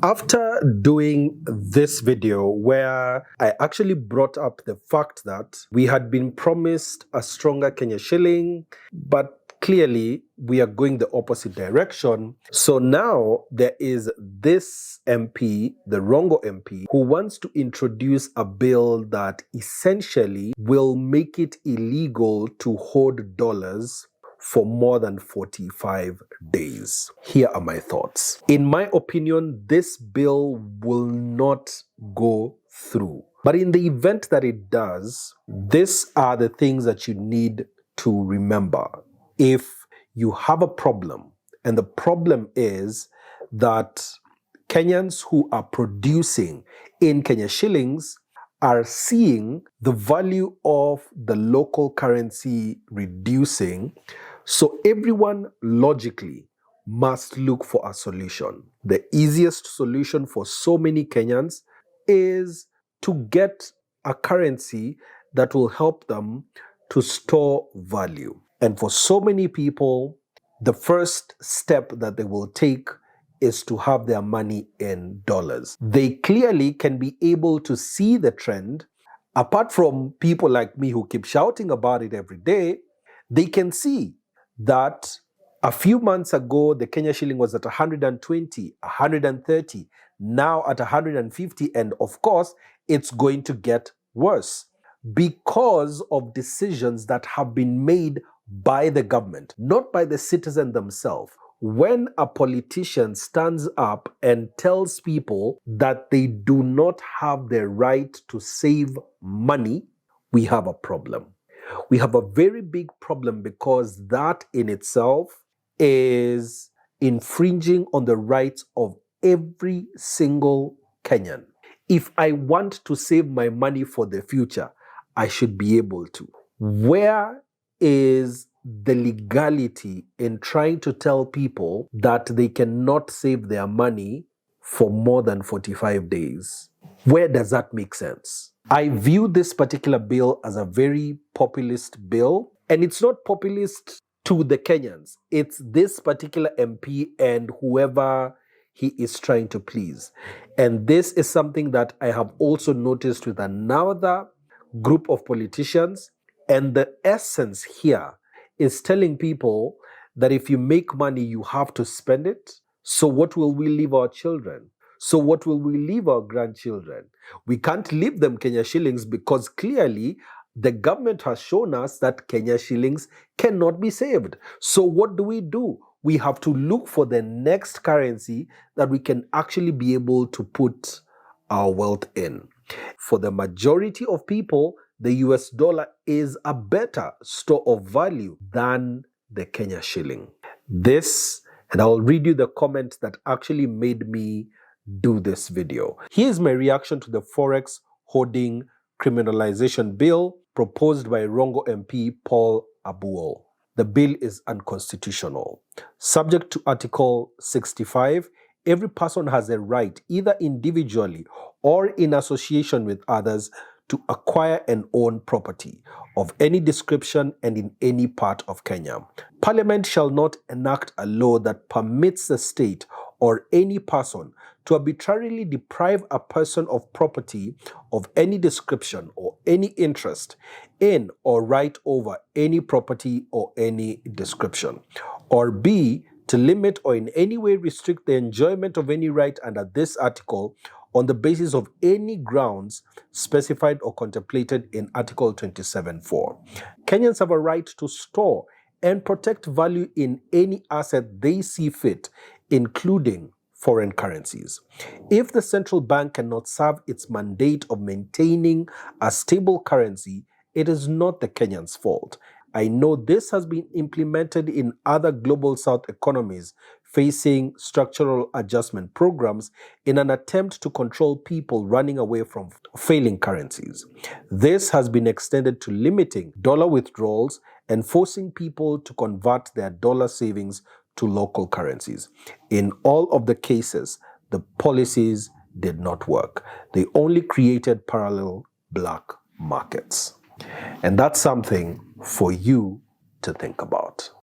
After doing this video where I actually brought up the fact that we had been promised a stronger Kenya shilling, but clearly we are going the opposite direction. So now there is this MP, the Rongo MP, who wants to introduce a bill that essentially will make it illegal to hold dollars for more than 45 days. Here are my thoughts. In my opinion, this bill will not go through. But in the event that it does, these are the things that you need to remember. If you have a problem, and the problem is that Kenyans who are producing in Kenya shillings are seeing the value of the local currency reducing, so everyone logically must look for a solution. The easiest solution for so many Kenyans is to get a currency that will help them to store value. And for so many people, the first step that they will take is to have their money in dollars. They clearly can be able to see the trend. Apart from people like me who keep shouting about it every day, they can see that a few months ago, the Kenya shilling was at 120, 130, now at 150, and of course, it's going to get worse because of decisions that have been made by the government, not by the citizen themselves. When a politician stands up and tells people that they do not have the right to save money, we have a problem. We have a very big problem because that in itself is infringing on the rights of every single Kenyan. If I want to save my money for the future, I should be able to. Where is the legality in trying to tell people that they cannot save their money for more than 45 days? Where does that make sense? I view this particular bill as a very populist bill, and it's not populist to the Kenyans. It's this particular MP and whoever he is trying to please. And this is something that I have also noticed with another group of politicians. And the essence here is telling people that if you make money, you have to spend it. So what will we leave our children? So what will we leave our grandchildren? We can't leave them Kenya shillings because clearly the government has shown us that Kenya shillings cannot be saved. So what do? We have to look for the next currency that we can actually be able to put our wealth in. For the majority of people, the US dollar is a better store of value than the Kenya shilling. This, and I'll read you the comment that actually made me do this video. Here's my reaction to the Forex hoarding criminalization bill proposed by Rongo MP Paul Abuol. The bill is unconstitutional. Subject to Article 65, every person has a right, either individually or in association with others, to acquire and own property of any description and in any part of Kenya. Parliament shall not enact a law that permits the state or any person to arbitrarily deprive a person of property of any description or any interest in or right over any property or any description. Or B, to limit or in any way restrict the enjoyment of any right under this article on the basis of any grounds specified or contemplated in Article 27(4). Kenyans have a right to store and protect value in any asset they see fit, including foreign currencies. If the central bank cannot serve its mandate of maintaining a stable currency, it is not the Kenyans' fault. I know this has been implemented in other global south economies facing structural adjustment programs in an attempt to control people running away from failing currencies. This has been extended to limiting dollar withdrawals and forcing people to convert their dollar savings to local currencies. In all of the cases, the policies did not work. They only created parallel black markets. And that's something for you to think about.